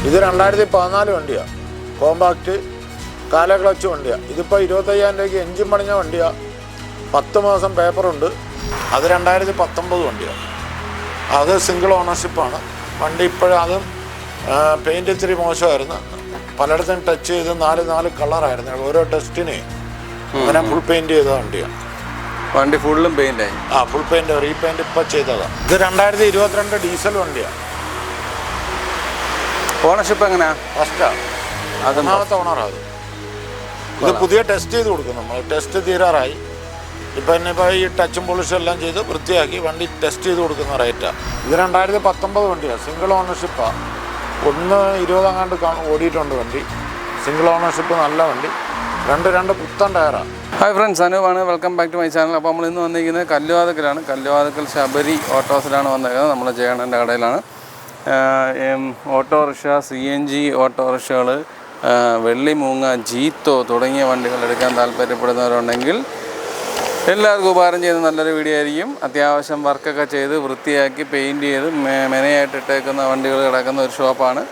ഇത് 2014 വണ്ടിയാണ്. കോമ്പാക്റ്റ് കാല ക്ലച്ച് വണ്ടിയാണ്. ഇതിപ്പോൾ 25,000 രൂപയ്ക്ക് എൻജിൻ പണിഞ്ഞ വണ്ടിയാണ്. 10 മാസം പേപ്പറുണ്ട്. അത് 2019 വണ്ടിയാണ്. അത് സിംഗിൾ ഓണർഷിപ്പാണ് വണ്ടി. ഇപ്പോഴും അതും പെയിൻറ്റ് ഇത്തിരി മോശമായിരുന്നു. പലയിടത്തും ടച്ച് ചെയ്ത് 4 കളറായിരുന്നു. ഓരോ ടെസ്റ്റിന് അങ്ങനെ ഫുൾ പെയിൻറ്റ് ചെയ്ത വണ്ടിയാണ്. വണ്ടി ഫുള്ളും പെയിൻ്റായി? ഫുൾ പെയിൻറ്റ് റീപെയിൻറ്റ് ഇപ്പോൾ ചെയ്തതാണ്. ഇത് 2022 ഡീസൽ വണ്ടിയാണ്. ഓണർഷിപ്പ് എങ്ങനെയാ? ഫസ്റ്റാണ്. ഒന്നാമത്തെ ഓണറാണ്. ഇത് പുതിയ ടെസ്റ്റ് ചെയ്ത് കൊടുക്കും. നമ്മൾ ടെസ്റ്റ് തീരാറായി. ഇനിയിപ്പോൾ ഈ ടച്ചും പോളിഷും എല്ലാം ചെയ്ത് വൃത്തിയാക്കി വണ്ടി ടെസ്റ്റ് ചെയ്ത് കൊടുക്കുന്ന റേറ്റാണ്. ഇത് 2019 വണ്ടിയാണ്. സിംഗിൾ ഓണർഷിപ്പാണ്. 1.20 ഓടിയിട്ടുണ്ട് വണ്ടി. സിംഗിൾ ഓണർഷിപ്പ്, നല്ല വണ്ടി. രണ്ട് പുത്തൻ ടയറാണ്. ഹായ് ഫ്രണ്ട്സ്, അനൂപാണ്. Welcome back to my channel. അപ്പോൾ നമ്മൾ ഇന്ന് വന്നിരിക്കുന്നത് കല്ലുവാതുക്കലാണ്. കല്ലുവാതുക്കൽ ശബരി ഓട്ടോസിലാണ് വന്നിരിക്കുന്നത്. നമ്മൾ ജയണ്ണൻ്റെ കടയിലാണ്. ഓട്ടോറിക്ഷ, CNG ഓട്ടോറിക്ഷകൾ, വെള്ളിമൂങ്ങ, ജീത്തോ തുടങ്ങിയ വണ്ടികൾ എടുക്കാൻ താല്പര്യപ്പെടുന്നവരുണ്ടെങ്കിൽ എല്ലാവർക്കും ഉപകാരം ചെയ്യുന്ന നല്ലൊരു വീഡിയോ ആയിരിക്കും. അത്യാവശ്യം വർക്കൊക്കെ ചെയ്ത് വൃത്തിയാക്കി പെയിൻറ്റ് ചെയ്ത് മെനയായിട്ട് ഇട്ടേക്കുന്ന വണ്ടികൾ കിടക്കുന്ന ഒരു ഷോപ്പാണ്.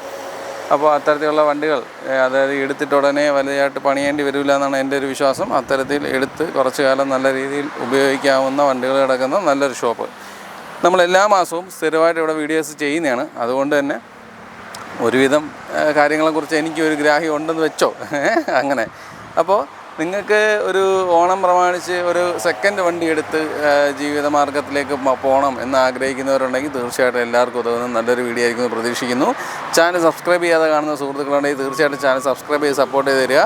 അപ്പോൾ അത്തരത്തിലുള്ള വണ്ടികൾ, അതായത് എടുത്തിട്ട് ഉടനെ വലുതായിട്ട് പണിയേണ്ടി വരില്ല എന്നാണ് എൻ്റെ ഒരു വിശ്വാസം. അത്തരത്തിൽ എടുത്ത് കുറച്ച് കാലം നല്ല രീതിയിൽ ഉപയോഗിക്കാവുന്ന വണ്ടികൾ കിടക്കുന്ന നല്ലൊരു ഷോപ്പ്. നമ്മൾ എല്ലാ മാസവും സ്ഥിരമായിട്ട് ഇവിടെ വീഡിയോസ് ചെയ്യുന്നതാണ്. അതുകൊണ്ട് തന്നെ ഒരുവിധം കാര്യങ്ങളെക്കുറിച്ച് എനിക്കൊരു ഗ്രാഹ്യം ഉണ്ടെന്ന് വെച്ചോ അങ്ങനെ. അപ്പോൾ നിങ്ങൾക്ക് ഒരു ഓണം പ്രമാണിച്ച് ഒരു സെക്കൻഡ് വണ്ടി എടുത്ത് ജീവിതമാർഗത്തിലേക്ക് പോകണം എന്ന് ആഗ്രഹിക്കുന്നവരുണ്ടെങ്കിൽ തീർച്ചയായിട്ടും എല്ലാവർക്കും ഉതകുന്ന നല്ലൊരു വീഡിയോ ആയിരിക്കും പ്രതീക്ഷിക്കുന്നു. ചാനൽ സബ്സ്ക്രൈബ് ചെയ്യാതെ കാണുന്ന സുഹൃത്തുക്കളുണ്ടെങ്കിൽ തീർച്ചയായിട്ടും ചാനൽ സബ്സ്ക്രൈബ് ചെയ്ത് സപ്പോർട്ട് ചെയ്ത് തരിക.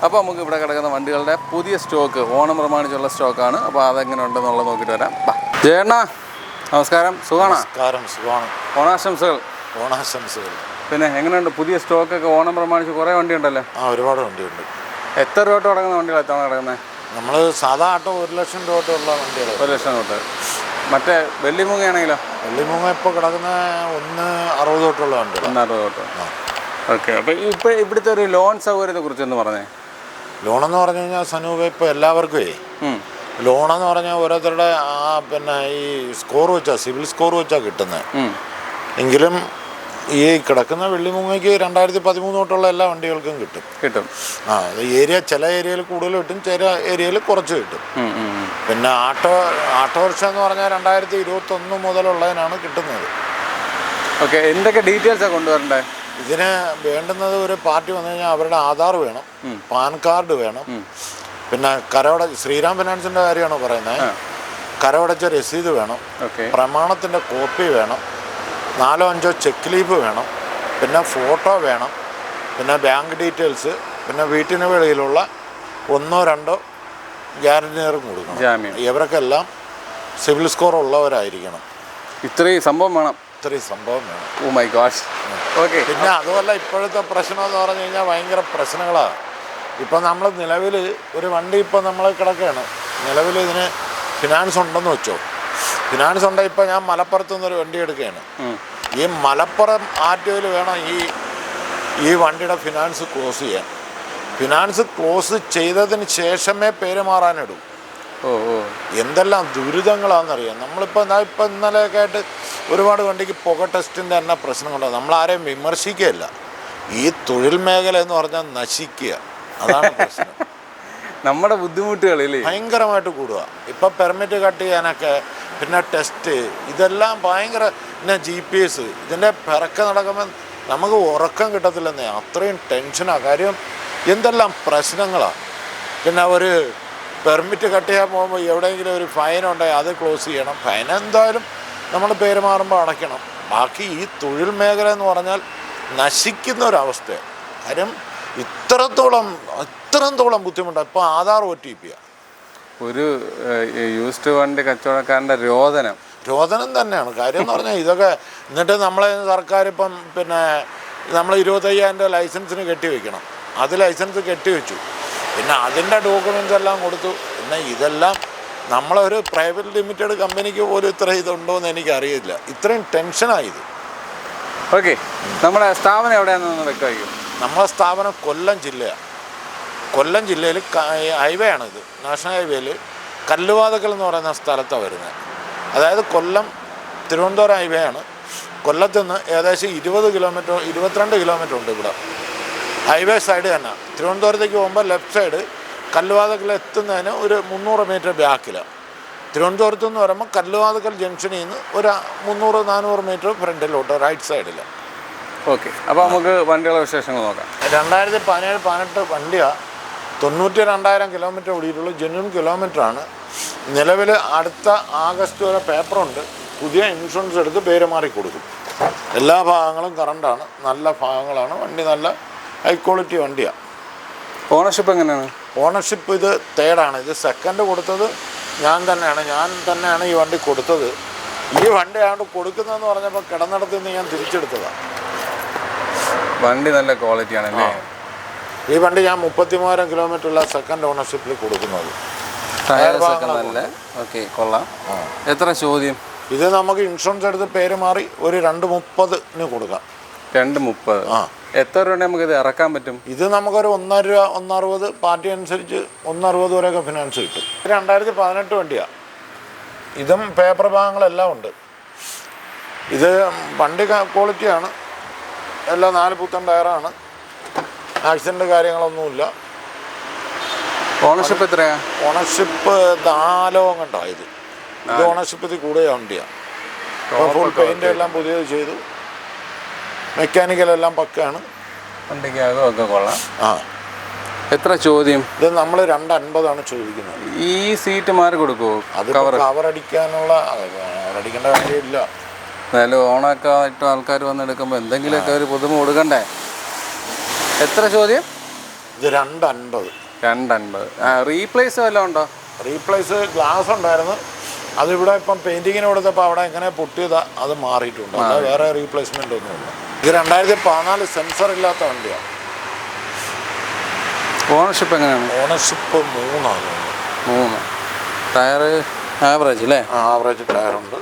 അപ്പോൾ നമുക്ക് ഇവിടെ കിടക്കുന്ന വണ്ടികളുടെ പുതിയ സ്റ്റോക്ക്, ഓണം പ്രമാണിച്ചുള്ള സ്റ്റോക്കാണ്. അപ്പോൾ അതെങ്ങനെ ഉണ്ടെന്നുള്ളത് നോക്കിയിട്ട് വരാം. ജയണ്ണ നമസ്കാരം. സുഖമാണ്? നമസ്കാരം. സുഖമാണ്. ഓണാശംസകൾ. ഓണാശംസകൾ. പിന്നെ എങ്ങനെയുണ്ട് പുതിയ സ്റ്റോക്കൊക്കെ? ഓണം പ്രമാണിച്ച് കുറേ വണ്ടി ഉണ്ടല്ലോ. ഒരുപാട് വണ്ടിയുണ്ട്. എത്ര രൂപ തുടങ്ങുന്ന വണ്ടികൾ എത്താണ് കിടക്കുന്നത്? നമ്മൾ സാധാ ആട്ടോ 1 ലക്ഷം രൂപ തൊട്ടുള്ള വണ്ടികൾ. 1 ലക്ഷം തൊട്ട്. മറ്റേ വെള്ളിമൂങ്ങയാണെങ്കിലോ? വെള്ളിമൂങ്ങ ഇപ്പോൾ കിടക്കുന്ന 160 തൊട്ടുള്ള വണ്ടികൾ. 160 തൊട്ട്. ഓക്കെ. അപ്പോൾ ഇപ്പോൾ ഇവിടുത്തെ ഒരു ലോൺ സൗകര്യത്തെ കുറിച്ചൊന്ന് പറഞ്ഞേ. ലോണെന്ന് പറഞ്ഞു കഴിഞ്ഞാൽ സനൂപ് ഇപ്പോൾ എല്ലാവർക്കും ലോണെന്ന് പറഞ്ഞാൽ ഓരോരുത്തരുടെ പിന്നെ ഈ സ്കോർ വെച്ചാൽ, സിവിൽ സ്കോർ വെച്ചാൽ കിട്ടുന്നത്. എങ്കിലും ഈ കിടക്കുന്ന വെള്ളിമൂങ്ങയ്ക്ക് 2013 തൊട്ടുള്ള എല്ലാ വണ്ടികൾക്കും കിട്ടും. ചില ഏരിയയിൽ കൂടുതൽ കിട്ടും, ചില ഏരിയയിൽ കുറച്ച് കിട്ടും. പിന്നെ ഓട്ടോറിക്ഷ എന്ന് പറഞ്ഞാൽ 2021 മുതലുള്ളതിനാണ് കിട്ടുന്നത്. ഓക്കെ. എന്തൊക്കെ ഡീറ്റെയിൽസാണ് കൊണ്ടുവരണ്ടേ? ഇതിന് വേണ്ടുന്നത്, ഒരു പാർട്ടി വന്നു കഴിഞ്ഞാൽ അവരുടെ ആധാർ വേണം, പാൻ കാർഡ് വേണം, പിന്നെ ശ്രീറാം ഫിനാൻസിൻ്റെ കാര്യമാണ് പറയുന്നത്, കരമടച്ച രസീത് വേണം, പ്രമാണത്തിൻ്റെ കോപ്പി വേണം, 4-5 ചെക്ക് ലീഫ് വേണം, പിന്നെ ഫോട്ടോ വേണം, പിന്നെ ബാങ്ക് ഡീറ്റെയിൽസ്, പിന്നെ വീട്ടിന് വെളിയിലുള്ള 1-2 ഗ്യാരണ്ടിയറും കൊടുക്കണം. ഇവർക്കെല്ലാം സിവിൽ സ്കോർ ഉള്ളവരായിരിക്കണം. ഇത്രയും സംഭവം വേണം. Oh my god. ഓക്കെ. പിന്നെ അതുമല്ല, ഇപ്പോഴത്തെ പ്രശ്നം എന്ന് പറഞ്ഞു കഴിഞ്ഞാൽ ഭയങ്കര പ്രശ്നങ്ങളാണ്. ഇപ്പം നമ്മൾ നിലവിൽ ഒരു വണ്ടി ഇപ്പം നമ്മൾ കിടക്കുകയാണ്. നിലവിൽ ഇതിന് ഫിനാൻസ് ഉണ്ടെന്ന് വെച്ചോ. ഫിനാൻസ് ഉണ്ടെങ്കിൽ ഇപ്പം ഞാൻ മലപ്പുറത്തു നിന്നൊരു വണ്ടി എടുക്കുകയാണ്. ഈ മലപ്പുറം ആറ്റുകയിൽ വേണം ഈ വണ്ടിയുടെ ഫിനാൻസ് ക്ലോസ് ചെയ്യാൻ. ഫിനാൻസ് ക്ലോസ് ചെയ്തതിന് ശേഷമേ പേര് മാറാനിടും. എന്തെല്ലാം ദുരിതങ്ങളാണെന്നറിയാം. നമ്മളിപ്പോൾ ഇന്നലെയൊക്കെ ആയിട്ട് ഒരുപാട് വണ്ടിക്ക് പുക ടെസ്റ്റിൻ്റെ തന്നെ പ്രശ്നങ്ങളുണ്ടാകും. നമ്മളാരെയും വിമർശിക്കുകയല്ല. ഈ തൊഴിൽ മേഖല എന്ന് പറഞ്ഞാൽ നശിക്കുക, അതാണ് പ്രശ്നം. നമ്മുടെ ബുദ്ധിമുട്ടുകളിൽ ഭയങ്കരമായിട്ട് കൂടുക. ഇപ്പം പെർമിറ്റ് കട്ട് ചെയ്യാനൊക്കെ, പിന്നെ ടെസ്റ്റ്, ഇതെല്ലാം ഭയങ്കര. പിന്നെ GPS ഇതിൻ്റെ പിറക്കെ നടക്കുമ്പോൾ നമുക്ക് ഉറക്കം കിട്ടത്തില്ലെന്നേ, അത്രയും ടെൻഷനാണ്. കാര്യം എന്തെല്ലാം പ്രശ്നങ്ങളാണ്. പിന്നെ ഒരു പെർമിറ്റ് കട്ട് ചെയ്യാൻ പോകുമ്പോൾ എവിടെയെങ്കിലും ഒരു ഫൈൻ ഉണ്ടെങ്കിൽ അത് ക്ലോസ് ചെയ്യണം. ഫൈൻ എന്തായാലും നമ്മൾ പേര് മാറുമ്പോൾ അടയ്ക്കണം. ബാക്കി ഈ തൊഴിൽ മേഖല എന്ന് പറഞ്ഞാൽ നശിക്കുന്ന ഒരവസ്ഥയാണ്. കാര്യം ഇത്രത്തോളം ബുദ്ധിമുട്ടാണ്. ഇപ്പോൾ ആധാർ OTP ഒരു യൂസ്ഡ് വണ്ടി കച്ചവടക്കാരൻ്റെ രോദനം തന്നെയാണ്. കാര്യം എന്ന് പറഞ്ഞാൽ ഇതൊക്കെ എന്നിട്ട് നമ്മളെ സർക്കാർ ഇപ്പം പിന്നെ നമ്മൾ 25,000 ലൈസൻസിന് കെട്ടിവെക്കണം. അത് ലൈസൻസ് കെട്ടിവെച്ചു. പിന്നെ അതിൻ്റെ ഡോക്യുമെൻറ്റ്സ് എല്ലാം കൊടുത്തു. പിന്നെ ഇതെല്ലാം നമ്മളൊരു പ്രൈവറ്റ് ലിമിറ്റഡ് കമ്പനിക്ക് പോലും ഇത്ര ഇതുണ്ടോ എന്ന് എനിക്കറിയില്ല. ഇത്രയും ടെൻഷനായത്. ഓക്കെ. നമ്മുടെ സ്ഥാപനം എവിടെയാണെന്ന് വ്യക്തമാക്കും. നമ്മളെ സ്ഥാപനം കൊല്ലം ജില്ലയാണ്. കൊല്ലം ജില്ലയിൽ ഹൈവേ ആണിത്. നാഷണൽ ഹൈവേയിൽ കല്ലുവാതുക്കൽ എന്ന് പറയുന്ന സ്ഥലത്താണ് വരുന്നത്. അതായത് കൊല്ലം തിരുവനന്തപുരം ഹൈവേ ആണ്. കൊല്ലത്ത് നിന്ന് ഏകദേശം 22 കിലോമീറ്റർ ഉണ്ട് ഇവിടെ. ഹൈവേ സൈഡ് തന്നെ. തിരുവനന്തപുരത്തേക്ക് പോകുമ്പോൾ ലെഫ്റ്റ് സൈഡ് കല്ലുവാതക്കൽ എത്തുന്നതിന് ഒരു 300 മീറ്റർ ബാക്കിലാണ്. തിരുവനന്തപുരത്ത് നിന്ന് വരുമ്പോൾ കല്ലുവാതക്കൽ ജംഗ്ഷനിൽ നിന്ന് ഒരു 300-400 മീറ്റർ ഫ്രണ്ടിലോട്ട് റൈറ്റ് സൈഡിൽ. ഓക്കെ, അപ്പോൾ നമുക്ക് വണ്ടികളുടെ വിശേഷങ്ങൾ നോക്കാം. 2017-18 വണ്ടിയാണ്. 92,000 കിലോമീറ്റർ ഓടിയിട്ടുള്ളൂ. ജെന്യൂൻ കിലോമീറ്ററാണ്. നിലവിൽ അടുത്ത ആഗസ്റ്റ് വരെ പേപ്പറുണ്ട്. പുതിയ ഇൻഷുറൻസ് എടുത്ത് പേര് മാറി കൊടുക്കും. എല്ലാ ഭാഗങ്ങളും കറണ്ടാണ്. നല്ല ഭാഗങ്ങളാണ്. വണ്ടി നല്ല ഹൈ ക്വാളിറ്റി വണ്ടിയാണ്. ഓണർഷിപ്പ് എങ്ങനെയാണ്? ഓണർഷിപ്പ് ഇത് തേർഡാണ്. ഇത് സെക്കൻഡ് കൊടുത്തത് ഞാൻ തന്നെയാണ് ഈ വണ്ടി കൊടുത്തത്. ഈ വണ്ടി ആയതുകൊണ്ട് കൊടുക്കുന്നതെന്ന് പറഞ്ഞപ്പോൾ കിടന്നിടത്ത് നിന്ന് ഞാൻ തിരിച്ചെടുത്തതാണ്. വണ്ടി നല്ല ക്വാളിറ്റിയാണ് അല്ലേ? ഈ വണ്ടി ഞാൻ 33,000 കിലോമീറ്ററുള്ള സെക്കൻഡ് ഓണർഷിപ്പിൽ കൊടുക്കുന്നത്. ഓക്കെ, കൊള്ളാം. എത്ര ചോദ്യം? ഇത് നമുക്ക് ഇൻഷുറൻസ് എടുത്ത് പേര് മാറി ഒരു 230 കൊടുക്കാം. 230. എത്ര രൂപ നമുക്ക് ഇത് ഇറക്കാൻ പറ്റും? ഇത് നമുക്കൊരു 1.5 രൂപ, 1.60, പാർട്ടി അനുസരിച്ച് 1.60 വരെയൊക്കെ ഫിനാൻസ് കിട്ടും. 2018 വണ്ടിയാണ്. ഇതും പേപ്പർ ഭാഗങ്ങളെല്ലാം ഉണ്ട്. ഇത് വണ്ടി ക്വാളിറ്റിയാണ്. എല്ലാം 4 പുത്തൻ ടയറാണ്. ആക്സിഡൻറ്റ് കാര്യങ്ങളൊന്നുമില്ല. ഓണർഷിപ്പ് എത്രയാ? ഓണർഷിപ്പ് 4 കണ്ടായത്. ഇത് ഓണർഷിപ്പ് ഇത് കൂടെ വണ്ടിയാണ്. ഫുൾ പെയിൻ്റ് എല്ലാം പുതിയത് ചെയ്തു. മെക്കാനിക്കലെല്ലാം പക്കയാണ്. വണ്ടിക്ക് കൊള്ളാം. എത്ര ചോദ്യം? ഇത് നമ്മൾ 250 ചോദിക്കുന്നത്. ഈ സീറ്റ് മാറി കൊടുക്കുമോ? അത് കവർ അടിക്കേണ്ട കാര്യമില്ല. എന്നാലും ഓണൊക്കെ ആയിട്ട് ആൾക്കാർ വന്നെടുക്കുമ്പോൾ എന്തെങ്കിലുമൊക്കെ ഒരു പുതുമ കൊടുക്കണ്ടേ? എത്ര ചോദ്യം? ഇത് 250. 250. റീപ്ലേസ് വല്ലതും ഉണ്ടോ? റീപ്ലേസ് ഗ്ലാസ് ഉണ്ടായിരുന്നു. അതിവിടെ ഇപ്പം പെയിൻറ്റിങ്ങിന് കൊടുത്തപ്പോൾ അവിടെ എങ്ങനെ പൊട്ടിയതാ, അത് മാറിയിട്ടുണ്ട്. അല്ല വേറെ റീപ്ലേസ്മെൻ്റ് ഒന്നുമില്ല. ഇത് 2014 സെൻസർ ഇല്ലാത്ത വണ്ടിയാണ്. ഓണർഷിപ്പ് എങ്ങനെയാണ്? ഓണർഷിപ്പ് 3. ടയർ ആവറേജ് അല്ലേ? ആവറേജ് ടയറുണ്ട്.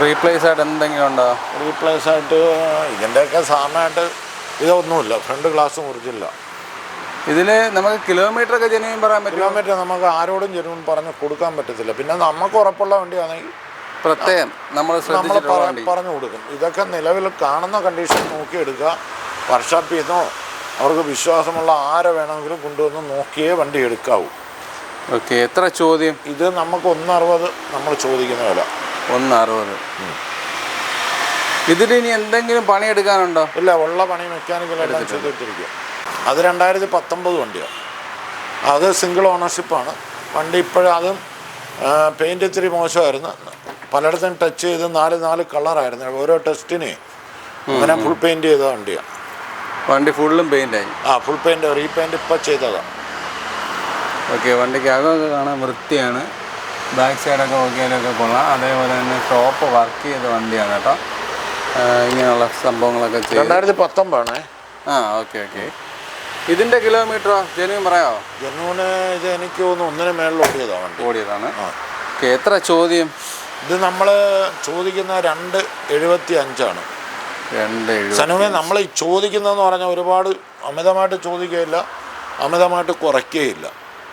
റീപ്ലേസ് ആയിട്ട് എന്തെങ്കിലും ഉണ്ടോ? റീപ്ലേസ് ആയിട്ട് ഇതിൻ്റെയൊക്കെ സാധാരണയായിട്ട് ഇതൊന്നുമില്ല. ഫ്രണ്ട് ഗ്ലാസ് മുറിച്ചില്ല. ഇതിൽ നമുക്ക് കിലോമീറ്റർ ഒക്കെ ജനുവിൻ പറയാൻ പറ്റും? കിലോമീറ്റർ നമുക്ക് ആരോടും ജനുവിൻ പറഞ്ഞ് കൊടുക്കാൻ പറ്റത്തില്ല. പിന്നെ നമുക്ക് ഉറപ്പുള്ള വണ്ടിയാണെങ്കിൽ പ്രത്യേകം നമ്മൾ പറഞ്ഞു കൊടുക്കും. ഇതൊക്കെ നിലവിൽ കാണുന്ന കണ്ടീഷൻ നോക്കിയെടുക്കുക. വർക്ക്ഷോപ്പിൽ നിന്നോ അവർക്ക് വിശ്വാസമുള്ള ആരെ വേണമെങ്കിലും കൊണ്ടുവന്ന് നോക്കിയേ വണ്ടി എടുക്കാവൂ. ഓക്കെ, എത്ര ചോദ്യം? ഇത് നമുക്ക് 1.60 നമ്മൾ ചോദിക്കുന്ന വില. 1.60. ഇതിലിനി എന്തെങ്കിലും പണിയെടുക്കാനുണ്ടോ? ഇല്ല, ഉള്ള പണി മെക്കാനിക്കലെല്ലാം ചെയ്തിട്ടിരിക്കുക. അത് 2019 വണ്ടിയാണ്. അത് സിംഗിൾ ഓണർഷിപ്പാണ് വണ്ടി. ഇപ്പോഴതും പെയിൻറ്റ് ഇത്തിരി മോശമായിരുന്നു. പലയിടത്തും ടച്ച് ചെയ്ത് 4 കളറായിരുന്നു. ഓരോ ടെസ്റ്റിനെ അങ്ങനെ ഫുൾ പെയിൻറ്റ് ചെയ്ത വണ്ടിയാണ്. വണ്ടി ഫുള്ളും പെയിൻ്റായി? ഫുൾ പെയിൻറ്റ് റീപെയിൻറ്റ് ഇപ്പോൾ ചെയ്തതാണ്. ഓക്കെ, വണ്ടിക്ക് അകമൊക്കെ കാണാൻ വൃത്തിയാണ്. ബാക്ക് സൈഡൊക്കെ നോക്കിയാലൊക്കെ കൊള്ളാം. അതേപോലെ തന്നെ ടോപ്പ് വർക്ക് ചെയ്ത വണ്ടിയാണ് കേട്ടോ. ഇങ്ങനെയുള്ള സംഭവങ്ങളൊക്കെ ചെയ്ത് 2019 ഓക്കെ. ഇതിൻ്റെ കിലോമീറ്ററോ ജനുവിൻ പറയാമോ? ജനുവിന് ഇത് എനിക്ക് തോന്നുന്നു 1 മേളിൽ ഓടിയതാണ്. ഓക്കെ, എത്ര ചോദ്യം? ഇത് നമ്മൾ ചോദിക്കുന്ന 2.75. സനുവേ നമ്മൾ ഈ ചോദിക്കുന്നതെന്ന് പറഞ്ഞാൽ ഒരുപാട് അമിതമായിട്ട് ചോദിക്കുകയില്ല, അമിതമായിട്ട് കുറയ്ക്കുകയില്ല.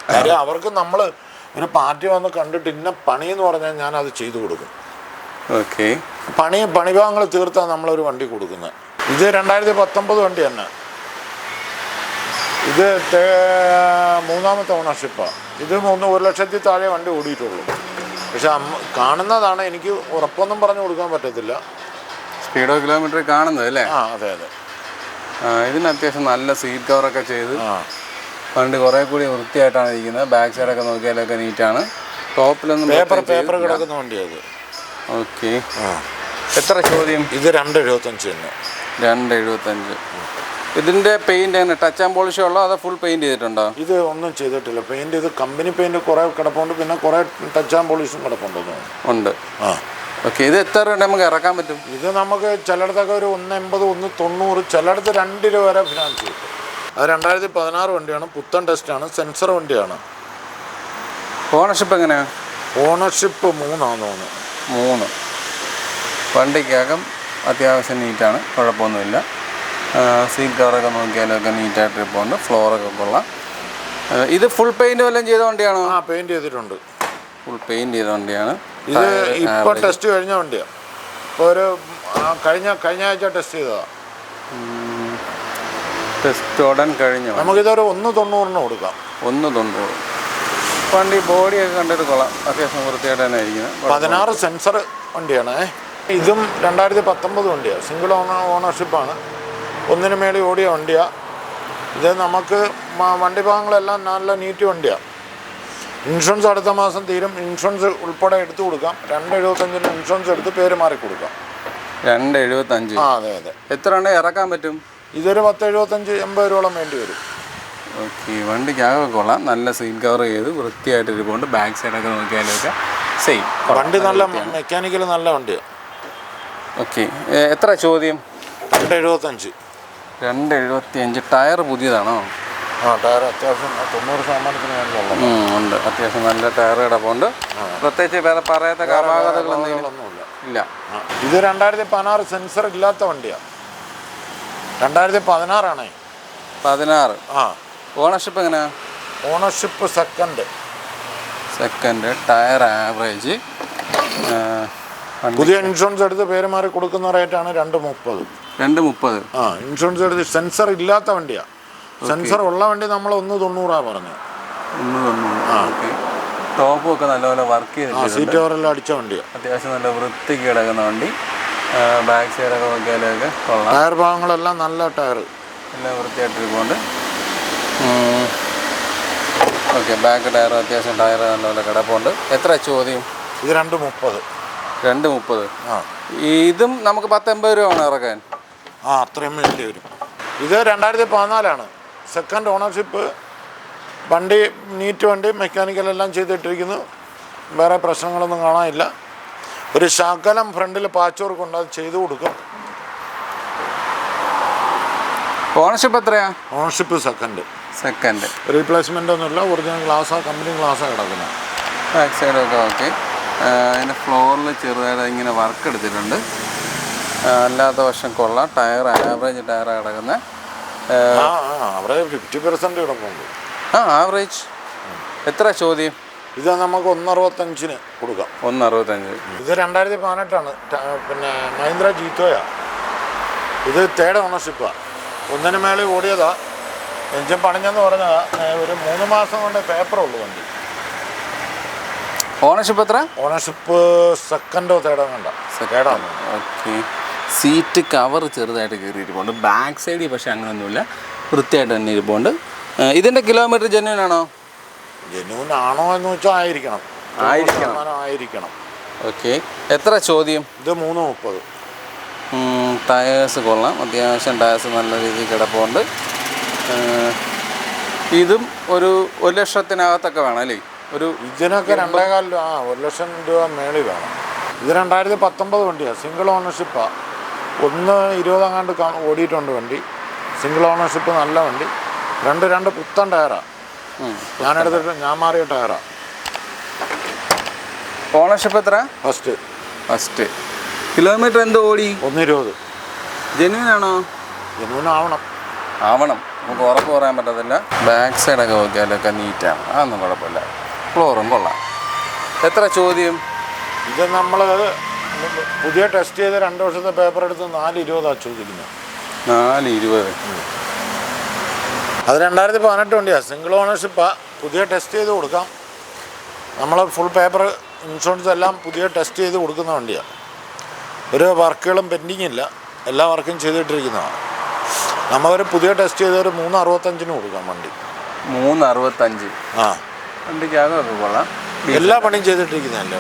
കാര്യം അവർക്ക് നമ്മൾ ഒരു പാർട്ടി വന്ന് കണ്ടിട്ട് ഇന്ന പണിയെന്ന് പറഞ്ഞാൽ ഞാനത് ചെയ്തു കൊടുക്കും. ഓക്കെ, പണിഭാഗങ്ങൾ തീർത്താണ് നമ്മളൊരു വണ്ടി കൊടുക്കുന്നത്. ഇത് 2019 വണ്ടി തന്നെ. ഇത് 3ാമത്തെ ഓണർഷിപ്പാണ്. ഇത് 1 ലക്ഷത്തിൽ താഴെ വണ്ടി ഓടിയിട്ടുള്ളൂ. പക്ഷെ കാണുന്നതാണ്. എനിക്ക് ഉറപ്പൊന്നും പറഞ്ഞു കൊടുക്കാൻ പറ്റത്തില്ല. സ്പീഡോ കിലോമീറ്റർ കാണുന്നത് അല്ലേ? അതെ. ഇതിന് അത്യാവശ്യം നല്ല സീറ്റ് കവറൊക്കെ ചെയ്ത് വണ്ടി കുറേ കൂടി വൃത്തിയായിട്ടാണ് ഇരിക്കുന്നത്. ബാക്ക് സൈഡൊക്കെ നോക്കിയാലൊക്കെ നീറ്റാണ്. ടോപ്പിലൊന്നും പേപ്പർ കിടക്കുന്ന വണ്ടിയത്. ഓക്കെ, എത്ര ചോദ്യം? ഇത് 2.75 തന്നെ. 2.75. ഇതിൻ്റെ പെയിൻറ് എങ്ങനെ ടച്ച് ആൻഡ് പോളിഷ് ഉള്ളോ അതോ ഫുൾ പെയിൻറ് ചെയ്തിട്ടുണ്ടോ? ഇത് ഒന്നും ചെയ്തിട്ടില്ല. പെയിൻറ് ഇത് കമ്പനി പെയിൻറ് കുറേ കിടപ്പുണ്ട്. പിന്നെ കുറേ ടച്ച് ആൻഡ് പോളിഷും കിടപ്പുണ്ടെന്ന് ഉണ്ട്. ഓക്കെ, ഇത് എത്ര രൂപ നമുക്ക് ഇറക്കാൻ പറ്റും? ഇത് നമുക്ക് ചിലയിടത്തൊക്കെ ഒരു 1.80, 1.90, ചിലയിടത്ത് 2 രൂപ വരെ ഫിനാൻസ് കിട്ടും. അത് 2016 വണ്ടിയാണ്. പുത്തൻ ടെസ്റ്റാണ്. സെൻസർ വണ്ടിയാണ്. ഓണർഷിപ്പ് എങ്ങനെയാണ്? ഓണർഷിപ്പ് 3 തോന്നുന്നു. 3. വണ്ടിക്കകം അത്യാവശ്യം നീറ്റാണ്, കുഴപ്പമൊന്നുമില്ല. സീറ്റ് കവറൊക്കെ നോക്കിയാലൊക്കെ നീറ്റായിട്ട് പോകുന്നുണ്ട്. ഫ്ലോറൊക്കെ കൊള്ളാം. ഇത് ഫുൾ പെയിൻറ്റ് വല്ലതും ചെയ്ത വണ്ടിയാണോ? പെയിൻറ്റ് ചെയ്തിട്ടുണ്ട്. ഫുൾ പെയിൻറ്റ് ചെയ്ത വണ്ടിയാണ്. ഇത് ഇപ്പോൾ ടെസ്റ്റ് കഴിഞ്ഞ വണ്ടിയാണ്. ഇപ്പോൾ ഒരു കഴിഞ്ഞ ആഴ്ച ടെസ്റ്റ് ചെയ്തതാണ്. ടെസ്റ്റ് ഉടൻ കഴിഞ്ഞു. നമുക്കിതൊരു 190 കൊടുക്കാം. 190. വണ്ടി ബോഡിയൊക്കെ കണ്ടിട്ട് കൊള്ളാം, അത്യാവശ്യം വൃത്തിയായിട്ട് തന്നെ ഇരിക്കുന്നത്. 16 സെൻസർ വണ്ടിയാണ്. ഇതും 2019 വണ്ടിയാണ്. സിംഗിൾ ഓണർഷിപ്പാണ്. 1 മേളിൽ ഓടിയ വണ്ടിയാണ്. ഇത് നമുക്ക് വണ്ടി ഭാഗങ്ങളെല്ലാം നല്ല നീറ്റ് വണ്ടിയാണ്. ഇൻഷുറൻസ് അടുത്ത മാസം തീരും. ഇൻഷുറൻസ് ഉൾപ്പെടെ എടുത്തു കൊടുക്കാം. 275 ഇൻഷുറൻസ് എടുത്ത് പേര് മാറി കൊടുക്കാം. 275. അതെ അതെ. എത്ര എണ്ണം ഇറക്കാൻ പറ്റും? ഇതൊരു 10-75-80 രൂപയോളം വേണ്ടി വരും. ഓക്കെ, വണ്ടിക്കാകെ കൊള്ളാം. നല്ല സീറ്റ് കവർ ചെയ്ത് വൃത്തിയായിട്ട് ഇരിപ്പുണ്ട്. ബാക്ക് സൈഡൊക്കെ നോക്കിയാലൊക്കെ സെയിം. വണ്ടി നല്ല മെക്കാനിക്കൽ നല്ല വണ്ടിയാണ്. ഓക്കെ, എത്ര ചോദ്യം? 275. 275. ടയർ പുതിയതാണോ? ടയർ അത്യാവശ്യം 90% മേളിലുള്ള ഉണ്ട്. അത്യാവശ്യം നല്ല ടയർ കിടപ്പുണ്ട്. പ്രത്യേകിച്ച് വേറെ പറയാത്ത അപാകതകളൊന്നുമില്ല. ഇല്ല. ഇത് 2016 സെൻസർ ഇല്ലാത്ത വണ്ടിയാണ്. 2016 16. ഓണർഷിപ്പ് എങ്ങനെയാ? Ownership second. Tyre average. പുതിയ ഇൻഷുറൻസ് എടുത്ത് പേര് മാറി കൊടുക്കുന്ന റേറ്റാണ് 230. 230. ഇൻഷുറൻസ് എടുത്ത് സെൻസർ ഇല്ലാത്ത വണ്ടിയാണ്. സെൻസർ ഉള്ള വണ്ടി നമ്മൾ 190 പറഞ്ഞു. 190. ടോപ്പും ഒക്കെ നല്ലപോലെ വർക്ക് ചെയ്തിട്ടുണ്ട്. സീറ്റ് കവറെല്ലാം അടിച്ച വണ്ടിയാണ്. അത്യാവശ്യം നല്ല വൃത്തിക്ക് കിടക്കുന്ന വണ്ടി. ബാക്ക് സൈഡൊക്കെ നോക്കിയാലൊക്കെ കൊള്ളാം. ടയർ ഭാഗങ്ങളെല്ലാം നല്ല ടയർ എല്ലാം വൃത്തിയായിട്ടിരിക്കുന്നുണ്ട്. ഓക്കെ, ബാക്ക് ടയർ അത്യാവശ്യം ടയർ നല്ലപോലെ കിടപ്പുണ്ട്. എത്ര ചോദ്യം? ഇത് 230. 230. ഇതും നമുക്ക് 10-80 രൂപയാണ് ഇറക്കാൻ. അത്രയും വേണ്ടി വരും. ഇത് 2014 സെക്കൻഡ് ഓണർഷിപ്പ് വണ്ടി. നീറ്റ് വണ്ടി, മെക്കാനിക്കലെല്ലാം ചെയ്തിട്ടിരിക്കുന്നു. വേറെ പ്രശ്നങ്ങളൊന്നും കാണാനില്ല. ഒരു ശകലം ഫ്രണ്ടിൽ പാച്ച് വർക്ക് ഉണ്ട്, അത് ചെയ്തു കൊടുക്കും. ഓണർഷിപ്പ് എത്രയാ? Ownership second. റീപ്ലേസ്മെൻ്റ് ഒന്നുമില്ല. ഒറിജിനൽ ഗ്ലാസ്സാണ്, കമ്പനി ഗ്ലാസ്സാണ് കിടക്കുന്നത്. ബാക്ക് സൈഡൊക്കെ ഓക്കെ. അതിൻ്റെ ഫ്ലോറിൽ ചെറുതായിട്ട് ഇങ്ങനെ വർക്ക് എടുത്തിട്ടുണ്ട്. അല്ലാത്ത വശം കൊള്ളാം. ടയർ ആവറേജ് ടയറാണ് കിടക്കുന്നത്. അവിടെ 50% കിടക്കുന്നുണ്ട്. ആവറേജ്. എത്ര ചോദ്യം? ഇത് നമുക്ക് 165 കൊടുക്കാം. 165. ഇത് 2018 പിന്നെ മഹീന്ദ്ര ജീത്തോയാണ്. ഇത് തേർഡ് ഓണർഷിപ്പാണ്. 1 മേളിൽ ഓടിയതാ. എഞ്ചിൻ പണിഞ്ഞെന്ന് പറഞ്ഞാൽ ഒരു 3 മാസം കൊണ്ട് പേപ്പറുള്ളൂ വണ്ടി. ഓണർഷിപ്പ് എത്ര? ഓണർഷിപ്പ് സെക്കൻഡോ തേർഡോ തേർഡാണ്. ഓക്കെ. സീറ്റ് കവർ ചെറുതായിട്ട് കയറിയിരിപ്പുണ്ട്. ബാക്ക് സൈഡിൽ പക്ഷേ അങ്ങനെയൊന്നുമില്ല, വൃത്തിയായിട്ട് തന്നെ ഇരിപ്പുണ്ട്. ഇതിൻ്റെ കിലോമീറ്റർ ജെന്യൂൻ ആണോ? ജെന്യൂൻ ആണോ എന്ന് വെച്ചാൽ ആയിരിക്കണം. ഓക്കെ. എത്ര ചോദ്യം? ഇത് 330. ടയേഴ്സ് കൊള്ളാം. അത്യാവശ്യം ടയേഴ്സ് നല്ല രീതിയിൽ കിടപ്പുണ്ട്. ഇതും ഒരു 1 ലക്ഷത്തിനകത്തൊക്കെ വേണം അല്ലേ? ഇതിനൊക്കെ 2.25 1 ലക്ഷം രൂപ മേളിൽ വേണം. ഇത് 2019 വണ്ടിയാണ്. സിംഗിൾ ഓണർഷിപ്പാണ്. 120 ഓടിയിട്ടുണ്ട് വണ്ടി. സിംഗിൾ ഓണർഷിപ്പ് നല്ല വണ്ടി. 2 പുത്തൻ ടയറാണ്. ഞാൻ മാറിയ ടയറാണ്. ഓണർഷിപ്പ് എത്ര? ഫസ്റ്റ്. കിലോമീറ്റർ എന്തോ ഓടി? 120. ജെന്യൂൻ ആണോ? ജെന്യൂൻ ആവണം. നമുക്ക് ഉറപ്പ് പറയാൻ പറ്റത്തില്ല. ബാക്ക് സൈഡൊക്കെ നോക്കിയാലൊക്കെ നീറ്റാണ്, അതൊന്നും കുഴപ്പമില്ല. ഫ്ലോറും കൊള്ളാം. എത്ര ചോദ്യം? ഇത് നമ്മൾ പുതിയ ടെസ്റ്റ് ചെയ്ത് 2 വർഷത്തെ പേപ്പർ എടുത്ത് 420 ചോദിക്കുന്നത്. 420. അത് 2018 വണ്ടിയാണ്. സിംഗിൾ ഓണർഷിപ്പാണ്. പുതിയ ടെസ്റ്റ് ചെയ്ത് കൊടുക്കാം. നമ്മൾ ഫുൾ പേപ്പർ ഇൻഷുറൻസ് എല്ലാം പുതിയ ടെസ്റ്റ് ചെയ്ത് കൊടുക്കുന്ന വണ്ടിയാണ്. ഒരു വർക്കുകളും പെൻഡിങ് ഇല്ല, എല്ലാ വർക്കും ചെയ്തിട്ടിരിക്കുന്നതാണ്. നമ്മളൊരു പുതിയ ടെസ്റ്റ് ചെയ്ത് ഒരു 365 കൊടുക്കാം വണ്ടി. 365. വണ്ടിക്കാകെ കൊള്ളാം. എല്ലാ പണിയും ചെയ്തിട്ടിരിക്കുന്നതല്ലേ.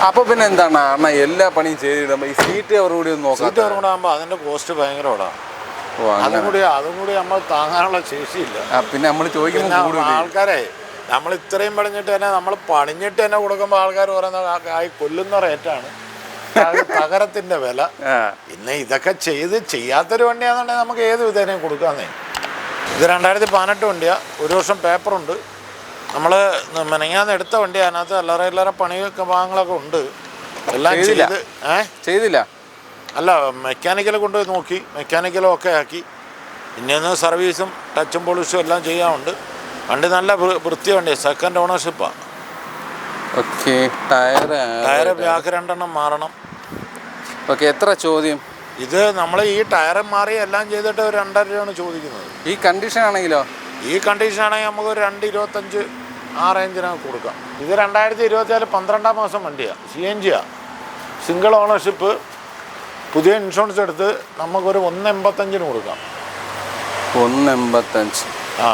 അപ്പോൾ പിന്നെ എന്താണ് അണ്ണാ എല്ലാ പണിയും ചെയ്തിടുമ്പോൾ ഈ സീറ്റ് കവർ കൂടി ഒന്ന് നോക്കാം. സീറ്റ് കവർ കൂടെ ആകുമ്പോൾ അതിൻ്റെ കോസ്റ്റ് ഭയങ്കരമാണ്. അതും കൂടി നമ്മൾ താങ്ങാനുള്ള ശേഷിയില്ല. പിന്നെ നമ്മൾ ചോദിക്കുമ്പോൾ ആൾക്കാരെ നമ്മൾ ഇത്രയും പണിഞ്ഞിട്ട് തന്നെ നമ്മൾ പണിഞ്ഞിട്ട് തന്നെ കൊടുക്കുമ്പോൾ ആൾക്കാർ പറയുന്ന കൊല്ലുന്ന റേറ്റാണ് തകരത്തിൻ്റെ വില. പിന്നെ ഇതൊക്കെ ചെയ്യാത്തൊരു വണ്ടിയാണെന്നുണ്ടെങ്കിൽ നമുക്ക് ഏത് വിധേനയും കൊടുക്കാന്നേ. ഇത് 2018 വണ്ടിയാണ്. 1 വർഷം പേപ്പറുണ്ട്. നമ്മൾ മെനങ്ങാന്ന് എടുത്ത വണ്ടി. അതിനകത്ത് അല്ലറ പണിയൊക്കെ ഭാഗങ്ങളൊക്കെ ഉണ്ട്. എല്ലാം ചെയ്തില്ല. അല്ല, മെക്കാനിക്കൽ കൊണ്ടുപോയി നോക്കി, മെക്കാനിക്കലും ഒക്കെ ആക്കി. ഇനിയൊന്ന് സർവീസും ടച്ചും പോളിഷും എല്ലാം ചെയ്യാറുണ്ട്. വണ്ടി നല്ല വൃത്തി വണ്ടി. സെക്കൻഡ് ഓണർഷിപ്പാണ്. ഓക്കെ. ടയർ ബാക്ക് 2 മാറണം. ഓക്കെ. എത്ര ചോദ്യം? ഇത് നമ്മൾ ഈ ടയർ മാറി എല്ലാം ചെയ്തിട്ട് ഒരു 2.5 രൂപയാണ് ചോദിക്കുന്നത്. ഈ കണ്ടീഷൻ ആണെങ്കിലോ? ഈ കണ്ടീഷൻ ആണെങ്കിൽ നമുക്ക് ഒരു 2.25 ആ റേഞ്ചിനൊക്കെ കൊടുക്കാം. ഇത് 2024 12-ാം മാസം വണ്ടിയാണ്. CNG single ownership. പുതിയ ഇൻഷുറൻസ് എടുത്ത് നമുക്കൊരു 1.85 കൊടുക്കാം. 1.85. ആ,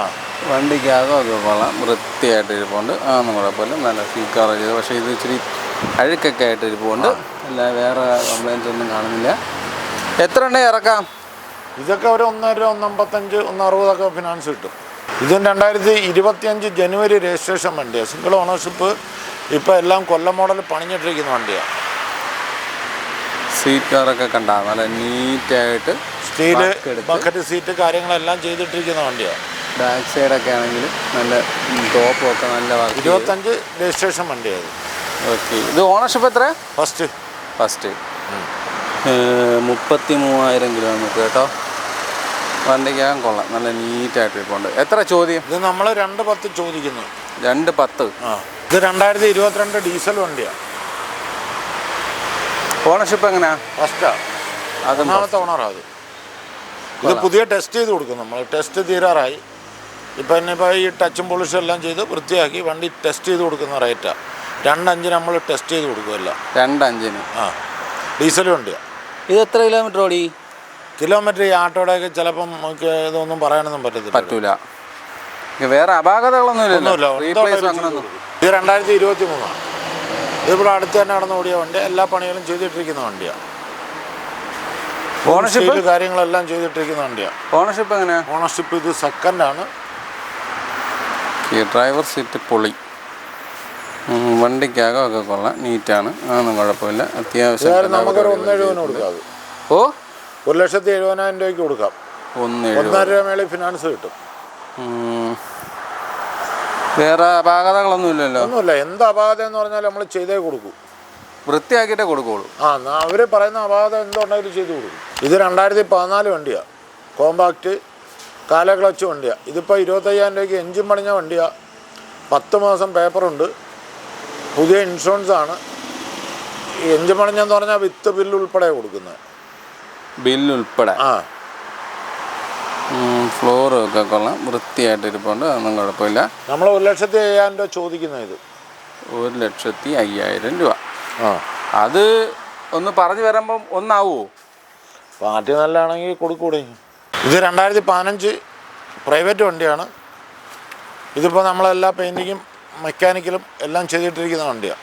വണ്ടിക്കകമൊക്കെ കൊള്ളാം, വൃത്തിയായിട്ട് ഇരിപ്പുണ്ട്. അതൊന്നും കുഴപ്പമില്ല, നല്ല ഫീക്കാർ ചെയ്ത്. പക്ഷേ ഇത് ഇച്ചിരി അഴുക്കൊക്കെ ആയിട്ട് ഇരിപ്പുണ്ട്. അല്ല വേറെ കംപ്ലൈൻസ് ഒന്നും കാണുന്നില്ല. എത്ര ഉണ്ടെങ്കിൽ ഇറക്കാം? ഇതൊക്കെ ഒരു 1.5 രൂപ, 1.55, 1.60 ഫിനാൻസ് കിട്ടും. ഇതും 2025 ജനുവരി രജിസ്ട്രേഷൻ വണ്ടിയാണ്. Single ownership. ഇപ്പോൾ എല്ലാം കൊല്ലം മോഡൽ പണിഞ്ഞിട്ടിരിക്കുന്ന വണ്ടിയാണ്. സീറ്റ് കവറൊക്കെ കണ്ടാൽ നല്ല നീറ്റായിട്ട് സ്റ്റീല് ബക്കറ്റ് സീറ്റ് കാര്യങ്ങളെല്ലാം ചെയ്തിട്ടിരിക്കുന്ന വണ്ടിയാണ്. ബാക്ക് സൈഡൊക്കെ ആണെങ്കിൽ നല്ല ടോപ്പൊക്കെ നല്ല 25 രജിസ്ട്രേഷൻ വണ്ടിയാണ്. ഓക്കെ. ഇത് ഓണർഷിപ്പ് എത്ര? ഫസ്റ്റ് 33,000 കിലോമീറ്റർ കേട്ടോ. വണ്ടിക്കകം കൊള്ളാം, നല്ല നീറ്റായിട്ട് ഇരിപ്പുണ്ട്. എത്ര ചോദ്യം? ഇത് നമ്മൾ 2.10 ചോദിക്കുന്നു. 2.10. ഇത് 2022 ഡീസൽ വണ്ടിയാണ്. ഓണർഷിപ്പ് എങ്ങനെയാ? ഫസ്റ്റാ, അത് 1ാമത്തെ ഓണറാണ്. ഇത് പുതിയ ടെസ്റ്റ് ചെയ്ത് കൊടുക്കും. നമ്മൾ ടെസ്റ്റ് തീരാറായി. ഇനിയിപ്പോൾ ഈ ടച്ചും പോളിഷും എല്ലാം ചെയ്ത് വൃത്തിയാക്കി വണ്ടി ടെസ്റ്റ് ചെയ്ത് കൊടുക്കുന്ന റേറ്റാണ്. 2.5 നമ്മൾ ടെസ്റ്റ് ചെയ്ത് കൊടുക്കുമല്ല. 2.5. ആ, ഡീസൽ വണ്ടിയാണ്. ഇത് എത്ര കിലോമീറ്റർ ഓടി? കിലോമീറ്റർ ഈ ആട്ടോടെയൊക്കെ ചിലപ്പം നമുക്ക് ഇതൊന്നും പറയാനൊന്നും പറ്റൂല. വേറെ അപാകതകളൊന്നും ഇല്ലല്ലോ? ഇത് 2023. ഇതിപ്പോൾ അടുത്ത് തന്നെ നടന്ന് ഓടിയ വണ്ടി. എല്ലാ പണികളും ചെയ്തിട്ടിരിക്കുന്ന വണ്ടിയാണ്. ഓണർഷിപ്പ് കാര്യങ്ങളെല്ലാം ചെയ്തിട്ടിരിക്കുന്ന വണ്ടിയാണ്. ഓണർഷിപ്പ് എങ്ങനെയാ? ഓണർഷിപ്പ് ഇത് സെക്കൻഡാണ്. ഡ്രൈവർ സീറ്റ് പൊളി. വണ്ടിക്കകമൊക്കെ കൊള്ളാം, നീറ്റാണ്. അതൊന്നും കുഴപ്പമില്ല. അത്യാവശ്യം നമുക്കൊരു 1.70 കൊടുക്കാം. ഓ, 1,70,000 രൂപയ്ക്ക് കൊടുക്കാം. 1.5 രൂപ മേളിൽ ഫിനാൻസ് കിട്ടും. വേറെ അപാകതകളൊന്നും ഇല്ലല്ലോ? ഒന്നുമില്ല. എന്ത് അപാകത എന്ന് പറഞ്ഞാൽ നമ്മൾ ചെയ്തേ കൊടുക്കും. വൃത്തിയാക്കിയിട്ടേ കൊടുക്കുള്ളൂ. അവർ പറയുന്ന അപാകത എന്തുണ്ടെങ്കിലും ചെയ്ത് കൊടുക്കും. ഇത് 2014 വണ്ടിയാണ്. കോമ്പാക്റ്റ് കാല ക്ലച്ച് വണ്ടിയാണ്. ഇതിപ്പോൾ 25,000 രൂപയ്ക്ക് എൻജിൻ പണിഞ്ഞ വണ്ടിയാണ്. 10 മാസം പേപ്പറുണ്ട്. പുതിയ ഇൻഷുറൻസാണ്. ഈ എൻജിൻ പണിഞ്ഞെന്ന് പറഞ്ഞാൽ വിത്ത് ബില്ല് ഉൾപ്പെടെ കൊടുക്കുന്നത്. ബില്ലുൾപ്പെടെ? ഫ്ലോറൊക്കെ കൊള്ളാം, വൃത്തിയായിട്ട് ഇരിപ്പുണ്ട്. അതൊന്നും കുഴപ്പമില്ല. നമ്മൾ 1,50,000 രൂപ ചോദിക്കുന്നത്. ഇത് 1,50,000 രൂപ. അത് ഒന്ന് പറഞ്ഞു വരുമ്പം ഒന്നാവുമോ? പാർട്ടി നല്ലതാണെങ്കിൽ കൊടുക്കൂടെ. ഇത് 2015 പ്രൈവറ്റ് വണ്ടിയാണ്. ഇതിപ്പോൾ നമ്മളെല്ലാ പെയിൻറ്റിങ്ങും മെക്കാനിക്കലും എല്ലാം ചെയ്തിട്ടിരിക്കുന്ന വണ്ടിയാണ്.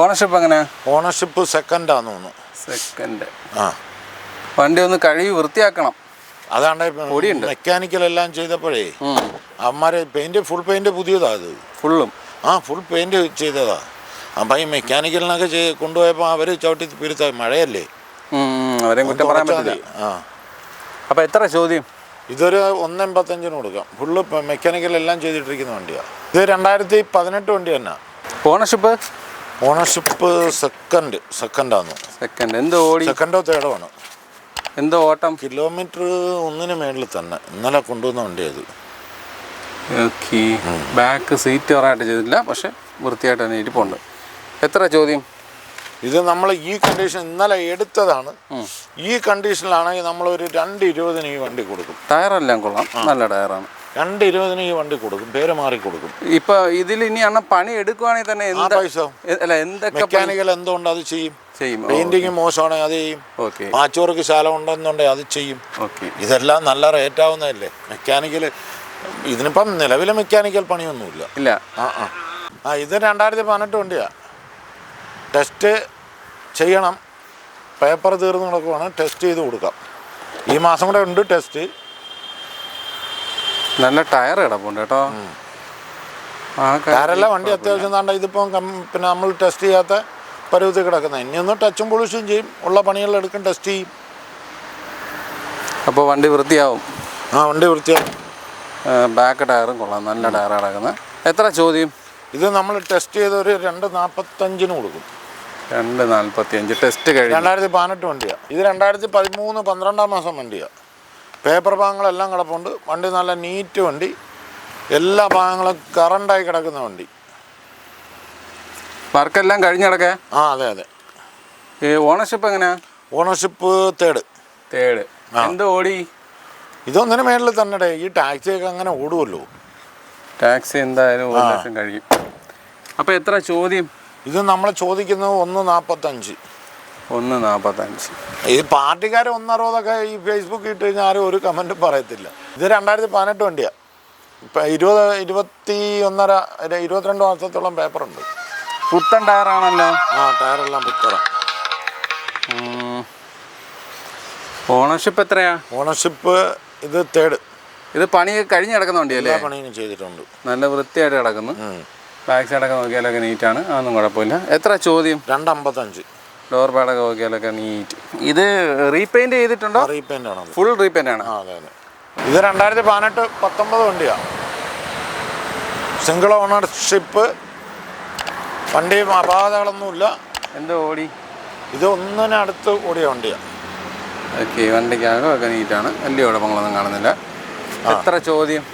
ഓണർഷിപ്പ് എങ്ങനെയാണ്? ഓണർഷിപ്പ് സെക്കൻഡാന്ന് തോന്നുന്നു. സെക്കൻഡ്. വണ്ടി ഒന്ന് കഴുകി വൃത്തിയാക്കണം. അതാണ്ട് മെക്കാനിക്കലെല്ലാം ചെയ്തപ്പോഴേ അവന്മാരെ ഫുൾ പെയിൻറ്റ് പുതിയതാണ്. അത് ഫുൾ പെയിൻറ്റ് ചെയ്തതാണ്. അപ്പം ഈ മെക്കാനിക്കലിനൊക്കെ കൊണ്ടുപോയപ്പോൾ അവർ ചവിട്ടി പിരുത്ത മഴയല്ലേ, അവരെയും കുറ്റം പറയാൻ പറ്റില്ല. അപ്പോൾ എത്ര ചോദ്യം? ഇതൊരു 1.85 കൊടുക്കാം. ഫുള്ള് മെക്കാനിക്കലെല്ലാം ചെയ്തിട്ടിരിക്കുന്ന വണ്ടിയാണ്. ഇത് 2018 വണ്ടി തന്നെ. ഓണർഷിപ്പ് സെക്കൻഡാണ്. എന്തോ ഓടി? സെക്കൻഡോ തേർഡോ ആണ്. എന്തോ ഓട്ടം? കിലോമീറ്റർ 1ന് മേളിൽ തന്നെ. ഇന്നലെ കൊണ്ടുവന്ന വണ്ടിയത്. ഓക്കെ. ബാക്ക് സീറ്റ് ഒറായിട്ട് ചെയ്തിട്ടില്ല, പക്ഷെ വൃത്തിയായിട്ട് തന്നെ ഇരിപ്പുണ്ട്. എത്ര ചോദ്യം? ഇത് നമ്മൾ ഈ കണ്ടീഷൻ ഇന്നലെ എടുത്തതാണ്. ഈ കണ്ടീഷനിലാണെങ്കിൽ നമ്മളൊരു 2.20 ഈ വണ്ടി കൊടുക്കും. ടയറെല്ലാം കൊള്ളാം, നല്ല ടയറാണ്. 2.20 ഈ വണ്ടി കൊടുക്കും. പേര് മാറി കൊടുക്കും. ഇപ്പൊ ഇതിൽ ഇനി അണ്ണ പണി എടുക്കുവാണെങ്കിൽ തന്നെ പൈസ എന്തൊക്കെ മെക്കാനിക്കൽ എന്തുകൊണ്ട് അത് ചെയ്യും. പെയിന്റിങ് മോശമാണെങ്കിൽ അത് ചെയ്യും. മാച്ചോർക്ക് ശാലം ഉണ്ടെന്നുണ്ടെങ്കിൽ അത് ചെയ്യും. ഇതെല്ലാം നല്ല റേറ്റ് ആവുന്നതല്ലേ മെക്കാനിക്കൽ. ഇതിനിപ്പം നിലവിലെ മെക്കാനിക്കൽ പണിയൊന്നുമില്ല. ഇല്ല. ഇത് 2018 വണ്ടിയാണ്. ടെസ്റ്റ് ചെയ്യണം. പേപ്പർ തീർന്ന് കിടക്കുവാണ്. ടെസ്റ്റ് ചെയ്ത് കൊടുക്കാം. ഈ മാസം കൂടെ ഉണ്ട് ടെസ്റ്റ്. നല്ല ടയർ കിടപ്പുണ്ട് കേട്ടോ. ടയറല്ല വണ്ടി അത്യാവശ്യം താണ്ട. ഇതിപ്പം പിന്നെ നമ്മൾ ടെസ്റ്റ് ചെയ്യാത്ത പരുവത്തിൽ കിടക്കുന്നത്. ഇനിയൊന്ന് ടച്ചും പോളിഷും ചെയ്യും. ഉള്ള പണികളെടുക്കും, ടെസ്റ്റ് ചെയ്യും. അപ്പോൾ വണ്ടി വൃത്തിയാവും. വണ്ടി വൃത്തിയാവും. ബാക്ക് ടയറും കൊള്ളാം, നല്ല ടയർ കിടക്കുന്നത്. എത്ര ചോദ്യം? ഇത് നമ്മൾ ടെസ്റ്റ് ചെയ്ത് ഒരു 2.45 കൊടുക്കും. 2.45 ടെസ്റ്റ് കഴിഞ്ഞു. 2018 വണ്ടിയാണ്. ഇത് 2013 12-ാം മാസം വണ്ടിയാണ്. പേപ്പർ ഭാഗങ്ങളെല്ലാം കിടപ്പുണ്ട്. വണ്ടി നല്ല നീറ്റ് വണ്ടി. എല്ലാ ഭാഗങ്ങളും കറണ്ടായി കിടക്കുന്ന വണ്ടി. വർക്കെല്ലാം കഴിഞ്ഞിടക്കേ? ആ അതെ അതെ. ഈ ഓണർഷിപ്പ് എങ്ങനെയാ? Ownership third. എന്ത് ഓടി? ഇതൊന്നിനു മേളിൽ തന്നെ. ഈ ടാക്സിയൊക്കെ അങ്ങനെ ഓടുമല്ലോ. ടാക്സി എന്തായാലും 1 ലക്ഷം കഴിയും. അപ്പോൾ എത്ര ചോദ്യം? ഇത് നമ്മൾ ചോദിക്കുന്നത് 1.45. 1.45. ഈ പാർട്ടിക്കാർ 1.60 ഈ ഫേസ്ബുക്ക് ഇട്ട് കഴിഞ്ഞാൽ ആരും ഒരു കമൻറ്റും പറയത്തില്ല. ഇത് 2018 വണ്ടിയാണ്. ഇപ്പം 22 വർഷത്തോളം പേപ്പറുണ്ട്. പുത്തൻ ടയറാണല്ലോ. ആ ടയറെല്ലാം പുത്തറ. ഓണർഷിപ്പ് എത്രയാ? ഓണർഷിപ്പ് ഇത് തേർഡ്. ഇത് പണി കഴിഞ്ഞ് കിടക്കുന്ന വണ്ടിയല്ലേ? പണിയും ചെയ്തിട്ടുണ്ട്. നല്ല വൃത്തിയായിട്ട് കിടക്കുന്നു. ബാക്ക് സൈഡൊക്കെ നോക്കിയാലൊക്കെ നീറ്റാണ്, അതൊന്നും കുഴപ്പമില്ല. എത്ര ചോദ്യം? 2.55. ഡോർ പാഡൊക്കെ നോക്കിയാലൊക്കെ നീറ്റ്. ഇത് റീപെയിൻറ്റ് ചെയ്തിട്ടുണ്ടോ? റീപെയിൻ്റ് ആണ്. ഫുൾ റീപെയിൻ്റ് ആണ്. അതെ അതെ. ഇത് 2018-19 വണ്ടിയാണ്. Single ownership. വണ്ടിയും അപാകതകളൊന്നുമില്ല. എന്തോ ഓടി? ഇത് ഒന്നിനടുത്ത് ഓടിയ വണ്ടിയാണ്. ഓക്കെ, വണ്ടിക്കകമൊക്കെ നീറ്റാണ്, വലിയ കുഴപ്പങ്ങളൊന്നും കാണുന്നില്ല. എത്ര ചോദ്യം?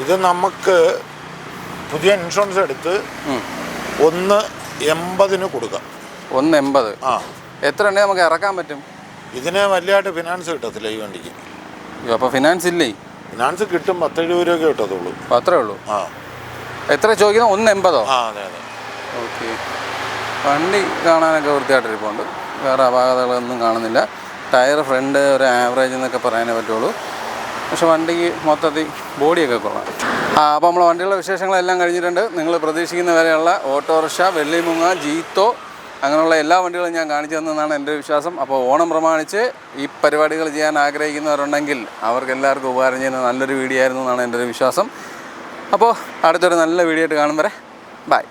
ഇത് നമുക്ക് പുതിയ ഇൻഷുറൻസ് എടുത്ത് 1.80 കൊടുക്കാം. 1.80? ആ. എത്ര ഉണ്ടെങ്കിൽ നമുക്ക് ഇറക്കാൻ പറ്റും? ഇതിന് വലിയതായിട്ട് ഫിനാൻസ് കിട്ടത്തില്ല ഈ വണ്ടിക്ക്. അപ്പോൾ ഫിനാൻസ് ഇല്ലേ? ഫിനാൻസ് കിട്ടും, 10-70 രൂപയൊക്കെ കിട്ടത്തുള്ളൂ. അത്രേ ഉള്ളൂ? ആ. എത്ര ചോദിക്കുന്നത്? 1.80? ആ അതെ അതെ. ഓക്കെ. വണ്ടി കാണാനൊക്കെ വൃത്തിയായിട്ടിരിപ്പുണ്ട്, വേറെ അപാകതകളൊന്നും കാണുന്നില്ല. ടയർ ഫ്രണ്ട് ഒരു ആവറേജ് എന്നൊക്കെ പറയാനേ പറ്റുള്ളൂ. പക്ഷെ വണ്ടിക്ക് മൊത്തത്തിൽ ബോഡിയൊക്കെ കൊള്ളാം. അപ്പോൾ നമ്മൾ വണ്ടികളുടെ വിശേഷങ്ങളെല്ലാം കഴിഞ്ഞിട്ടുണ്ട്. നിങ്ങൾ പ്രതീക്ഷിക്കുന്ന വരെയുള്ള ഓട്ടോറിക്ഷ, വെള്ളിമുങ്ങ, ജീത്തോ അങ്ങനെയുള്ള എല്ലാ വണ്ടികളും ഞാൻ കാണിച്ചു തന്നെന്നാണ് എൻ്റെ വിശ്വാസം. അപ്പോൾ ഓണം പ്രമാണിച്ച് ഈ പരിപാടികൾ ചെയ്യാൻ ആഗ്രഹിക്കുന്നവരുണ്ടെങ്കിൽ അവർക്ക് എല്ലാവർക്കും ഉപകാരം ചെയ്യുന്ന നല്ലൊരു വീഡിയോ ആയിരുന്നു എന്നാണ് എൻ്റെ ഒരു വിശ്വാസം. അപ്പോൾ അടുത്തൊരു നല്ല വീഡിയോ ആയിട്ട് കാണും വരെ ബൈ.